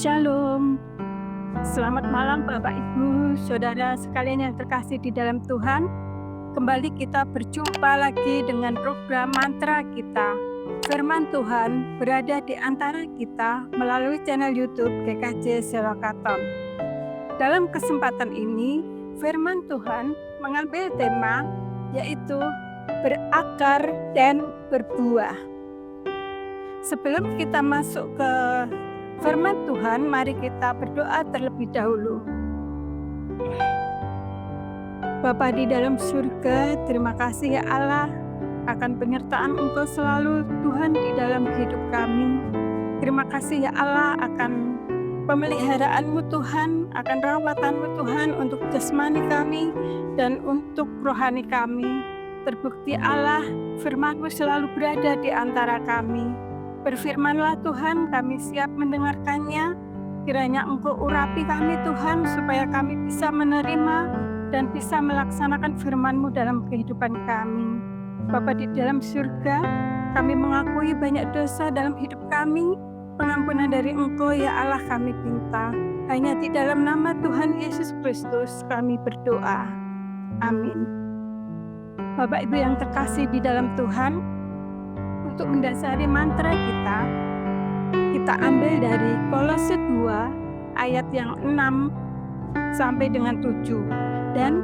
Shalom, selamat malam Bapak Ibu, Saudara sekalian yang terkasih di dalam Tuhan. Kembali kita berjumpa lagi dengan program mantra kita. Firman Tuhan berada di antara kita melalui channel YouTube GKJ Selakaton. Dalam kesempatan ini, firman Tuhan mengambil tema yaitu berakar dan berbuah. Sebelum kita masuk ke firman Tuhan, mari kita berdoa terlebih dahulu. Bapa di dalam surga, terima kasih ya Allah akan penyertaan Engkau selalu Tuhan di dalam hidup kami. Terima kasih ya Allah akan pemeliharaan-Mu Tuhan, akan rawatan-Mu Tuhan untuk jasmani kami dan untuk rohani kami. Terbukti Allah, firman-Mu selalu berada di antara kami. Berfirmanlah Tuhan, kami siap mendengarkannya. Kiranya Engkau urapi kami Tuhan, supaya kami bisa menerima dan bisa melaksanakan firman-Mu dalam kehidupan kami. Bapa di dalam surga, kami mengakui banyak dosa dalam hidup kami. Pengampunan dari Engkau ya Allah kami minta. Hanya di dalam nama Tuhan Yesus Kristus kami berdoa. Amin. Bapak Ibu yang terkasih di dalam Tuhan, untuk mendasari mantra kita ambil dari Kolose 2 ayat yang 6 sampai dengan 7 dan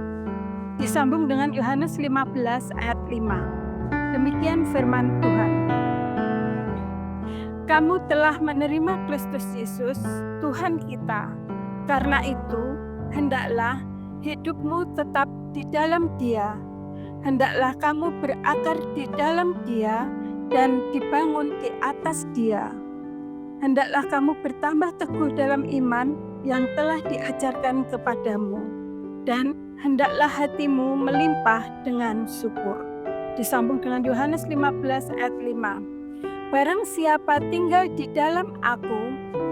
disambung dengan Yohanes 15 ayat 5. Demikian firman Tuhan. Kamu telah menerima Kristus Yesus, Tuhan kita. Karena itu, hendaklah hidupmu tetap di dalam Dia. Hendaklah kamu berakar di dalam Dia dan dibangun di atas Dia. Hendaklah kamu bertambah teguh dalam iman yang telah diajarkan kepadamu, dan hendaklah hatimu melimpah dengan syukur. Disambung dengan Yohanes 15 ayat 5. Barang siapa tinggal di dalam aku,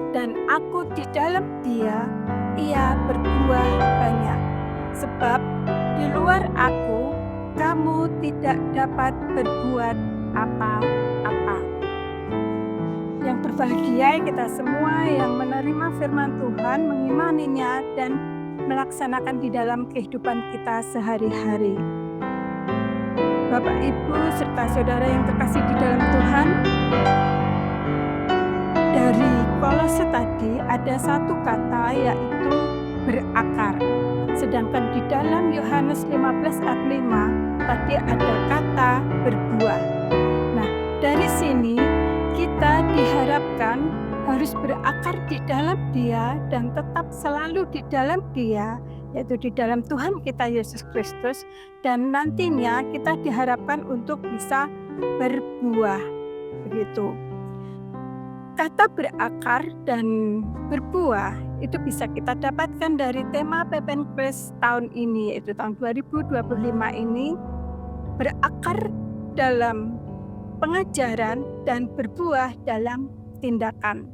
dan aku di dalam dia, ia berbuah banyak. Sebab di luar aku, kamu tidak dapat berbuat apa-apa. Yang berbahagia kita semua yang menerima firman Tuhan, mengimaninya dan melaksanakan di dalam kehidupan kita sehari-hari. Bapak, Ibu, serta saudara yang terkasih di dalam Tuhan, dari Kolose tadi ada satu kata yaitu berakar. Sedangkan di dalam Yohanes 15 ayat 5 tadi ada kata berbuah. Nah, dari sini kita diharapkan harus berakar di dalam Dia dan tetap selalu di dalam Dia, yaitu di dalam Tuhan kita Yesus Kristus, dan nantinya kita diharapkan untuk bisa berbuah. Begitu. Kata berakar dan berbuah itu bisa kita dapatkan dari tema Pepenkes tahun ini, yaitu tahun 2025 ini, berakar dalam pengajaran dan berbuah dalam tindakan.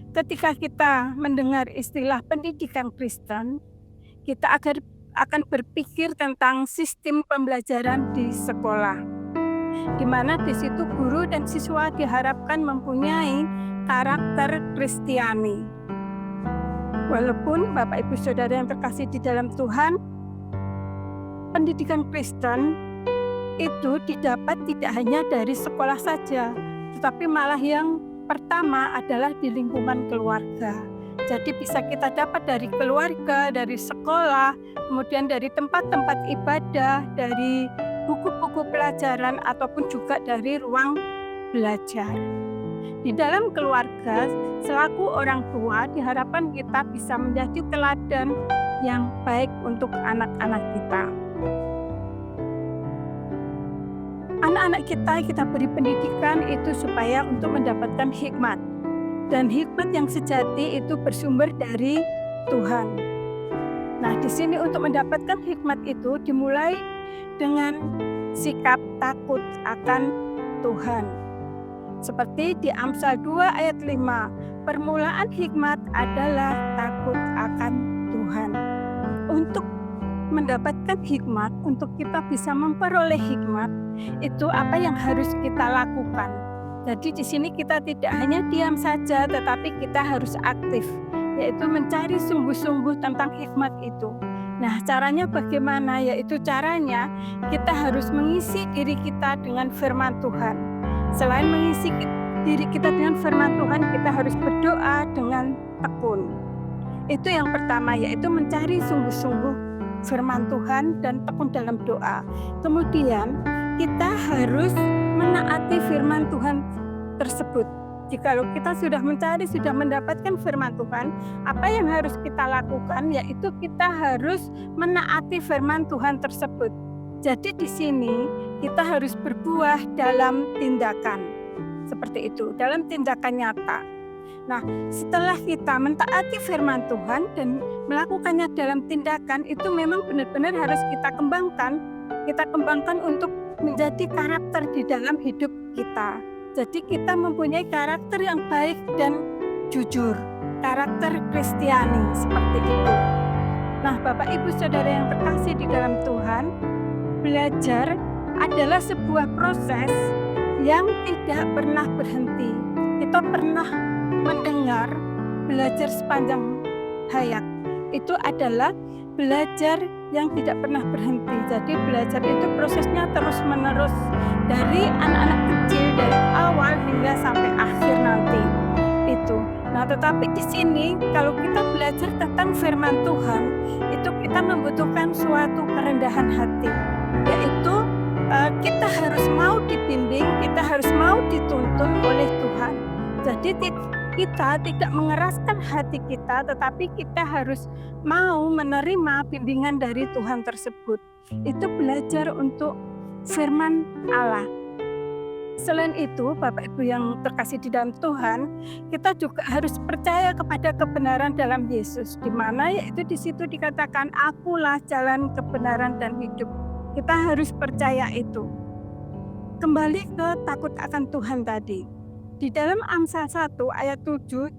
Ketika kita mendengar istilah pendidikan Kristen, kita akan berpikir tentang sistem pembelajaran di sekolah, di mana di situ guru dan siswa diharapkan mempunyai karakter Kristiani. Walaupun Bapak Ibu Saudara yang terkasih di dalam Tuhan, pendidikan Kristen itu didapat tidak hanya dari sekolah saja, tetapi malah yang pertama adalah di lingkungan keluarga. Jadi bisa kita dapat dari keluarga, dari sekolah, kemudian dari tempat-tempat ibadah, dari buku-buku pelajaran, ataupun juga dari ruang belajar. Di dalam keluarga, selaku orang tua, diharapkan kita bisa menjadi teladan yang baik untuk anak-anak kita. Anak-anak kita beri pendidikan itu supaya untuk mendapatkan hikmat. Dan hikmat yang sejati itu bersumber dari Tuhan. Nah, di sini untuk mendapatkan hikmat itu dimulai dengan sikap takut akan Tuhan. Seperti di Amsal 2 ayat 5, permulaan hikmat adalah takut akan Tuhan. Untuk mendapatkan hikmat, untuk kita bisa memperoleh hikmat, itu apa yang harus kita lakukan? Jadi di sini kita tidak hanya diam saja, tetapi kita harus aktif, yaitu mencari sungguh-sungguh tentang hikmat itu. Nah, caranya bagaimana? Yaitu caranya kita harus mengisi diri kita dengan firman Tuhan. Selain mengisi diri kita dengan firman Tuhan, kita harus berdoa dengan tekun. Itu yang pertama, yaitu mencari sungguh-sungguh firman Tuhan dan tekun dalam doa. Kemudian kita harus menaati firman Tuhan tersebut. Jikalau kita sudah mencari, sudah mendapatkan firman Tuhan, apa yang harus kita lakukan? Yaitu kita harus menaati firman Tuhan tersebut. Jadi di sini kita harus berbuah dalam tindakan. Seperti itu, dalam tindakan nyata. Nah, setelah kita mentaati firman Tuhan dan melakukannya dalam tindakan, itu memang benar-benar harus kita kembangkan. Kita kembangkan untuk menjadi karakter di dalam hidup kita. Jadi kita mempunyai karakter yang baik dan jujur, karakter Kristiani seperti itu. Nah, Bapak Ibu Saudara yang terkasih di dalam Tuhan, belajar adalah sebuah proses yang tidak pernah berhenti. Kita pernah mendengar belajar sepanjang hayat. Itu adalah belajar yang tidak pernah berhenti. Jadi belajar itu prosesnya terus-menerus dari anak-anak kecil, dari awal hingga sampai akhir nanti. Itu. Nah, tetapi di sini kalau kita belajar tentang firman Tuhan, itu kita membutuhkan suatu kerendahan hati. Yaitu kita harus mau dibimbing, kita harus mau dituntun oleh Tuhan. Jadi kita tidak mengeraskan hati kita, tetapi kita harus mau menerima bimbingan dari Tuhan tersebut. Itu belajar untuk firman Allah. Selain itu, Bapak Ibu yang terkasih di dalam Tuhan, kita juga harus percaya kepada kebenaran dalam Yesus, di mana yaitu di situ dikatakan, "Akulah jalan, kebenaran dan hidup." Kita harus percaya itu. Kembali ke takut akan Tuhan tadi. Di dalam Amsal 1 ayat 7,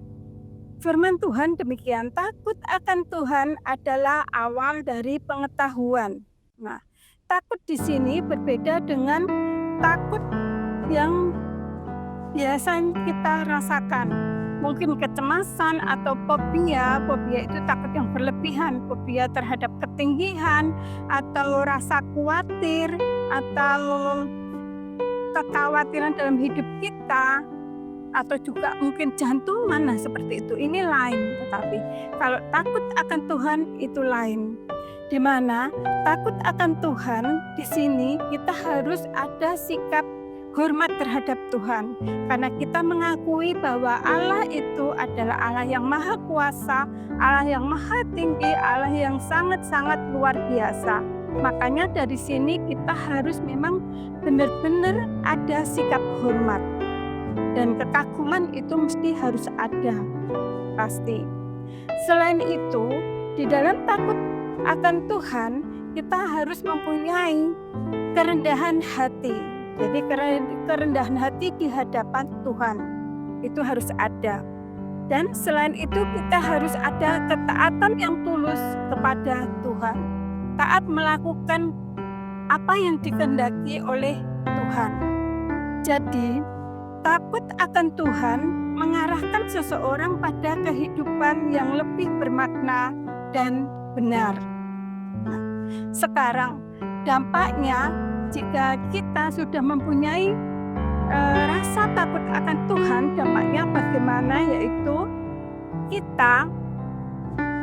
firman Tuhan demikian, takut akan Tuhan adalah awal dari pengetahuan. Nah, takut di sini berbeda dengan takut yang biasa kita rasakan. Mungkin kecemasan atau fobia. Fobia itu takut yang berlebihan, fobia terhadap ketinggian atau rasa khawatir atau kekhawatiran dalam hidup kita, atau juga mungkin jantungan. Nah, seperti itu. Ini lain, tetapi kalau takut akan Tuhan itu lain. Di mana takut akan Tuhan di sini kita harus ada sikap hormat terhadap Tuhan, karena kita mengakui bahwa Allah itu adalah Allah yang maha kuasa, Allah yang maha tinggi, Allah yang sangat-sangat luar biasa. Makanya dari sini kita harus memang benar-benar ada sikap hormat. Dan kekaguman itu mesti harus ada, pasti. Selain itu, di dalam takut akan Tuhan, kita harus mempunyai kerendahan hati. Jadi kerendahan hati di hadapan Tuhan, itu harus ada. Dan selain itu kita harus ada ketaatan yang tulus kepada Tuhan. Taat melakukan apa yang dikehendaki oleh Tuhan. Jadi, takut akan Tuhan mengarahkan seseorang pada kehidupan yang lebih bermakna dan benar. Nah, sekarang dampaknya jika kita sudah mempunyai rasa takut akan Tuhan, dampaknya bagaimana? Yaitu kita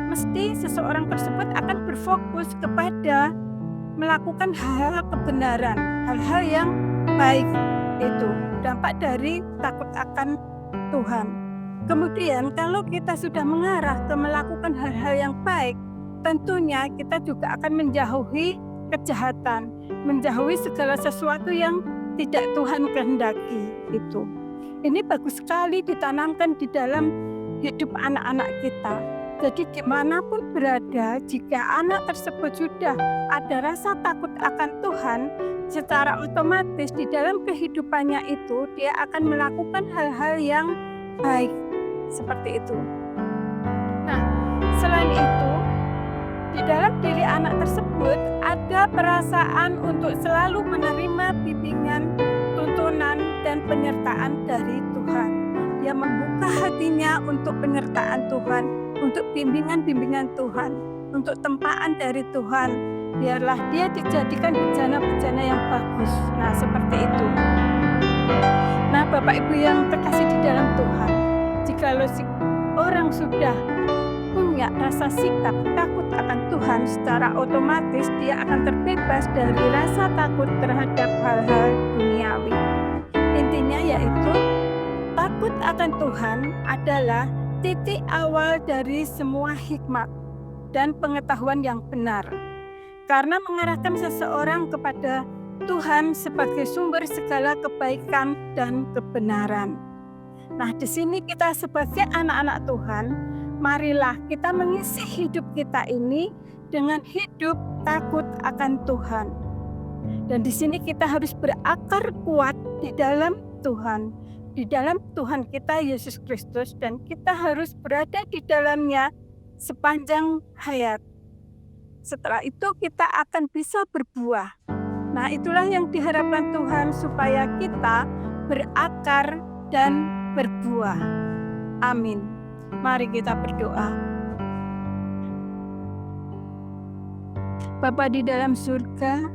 mesti seseorang tersebut akan berfokus kepada melakukan hal-hal kebenaran, hal-hal yang baik. Itu dampak dari takut akan Tuhan. Kemudian kalau kita sudah mengarah ke melakukan hal-hal yang baik, tentunya kita juga akan menjauhi kejahatan, menjauhi segala sesuatu yang tidak Tuhan kehendaki. Itu. Ini bagus sekali ditanamkan di dalam hidup anak-anak kita. Jadi dimanapun berada, jika anak tersebut sudah ada rasa takut akan Tuhan, secara otomatis di dalam kehidupannya itu dia akan melakukan hal-hal yang baik. Seperti itu. Nah, selain itu, di dalam diri anak tersebut ada perasaan untuk selalu menerima bimbingan, tuntunan, dan dan penyertaan dari Tuhan. Dia membuka hatinya untuk penyertaan Tuhan, untuk bimbingan-bimbingan Tuhan, untuk tempaan dari Tuhan. Biarlah dia dijadikan bejana-bejana yang bagus. Nah, seperti itu. Nah, Bapak Ibu yang terkasih di dalam Tuhan, jikalau orang sudah punya rasa sikap takut akan Tuhan, secara otomatis dia akan terbebas dari rasa takut terhadap hal-hal duniawi. Intinya yaitu takut akan Tuhan adalah titik awal dari semua hikmat dan pengetahuan yang benar, karena mengarahkan seseorang kepada Tuhan sebagai sumber segala kebaikan dan kebenaran. Nah, di sini kita sebagai anak-anak Tuhan, marilah kita mengisi hidup kita ini dengan hidup takut akan Tuhan. Dan di sini kita harus berakar kuat di dalam Tuhan, di dalam Tuhan kita Yesus Kristus, dan kita harus berada di dalamnya sepanjang hayat. Setelah itu kita akan bisa berbuah. Nah, itulah yang diharapkan Tuhan, supaya kita berakar dan berbuah. Amin. Mari kita berdoa. Bapa di dalam surga,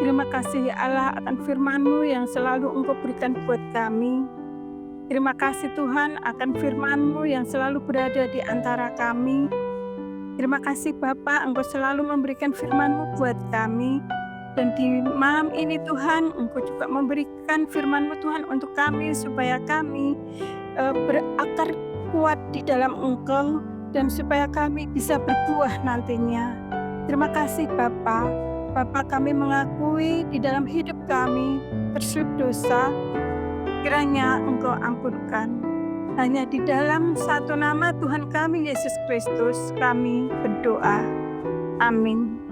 terima kasih ya Allah akan firman-Mu yang selalu Engkau berikan buat kami. Terima kasih Tuhan akan firman-Mu yang selalu berada di antara kami. Terima kasih Bapa, Engkau selalu memberikan firman-Mu buat kami. Dan di malam ini Tuhan, Engkau juga memberikan firman-Mu Tuhan untuk kami, supaya kami berakar kuat di dalam Engkau, dan supaya kami bisa berbuah nantinya. Terima kasih Bapa. Bapa, kami mengakui di dalam hidup kami tersulit dosa, kiranya Engkau ampunkan. Hanya di dalam satu nama Tuhan kami Yesus Kristus kami berdoa. Amin.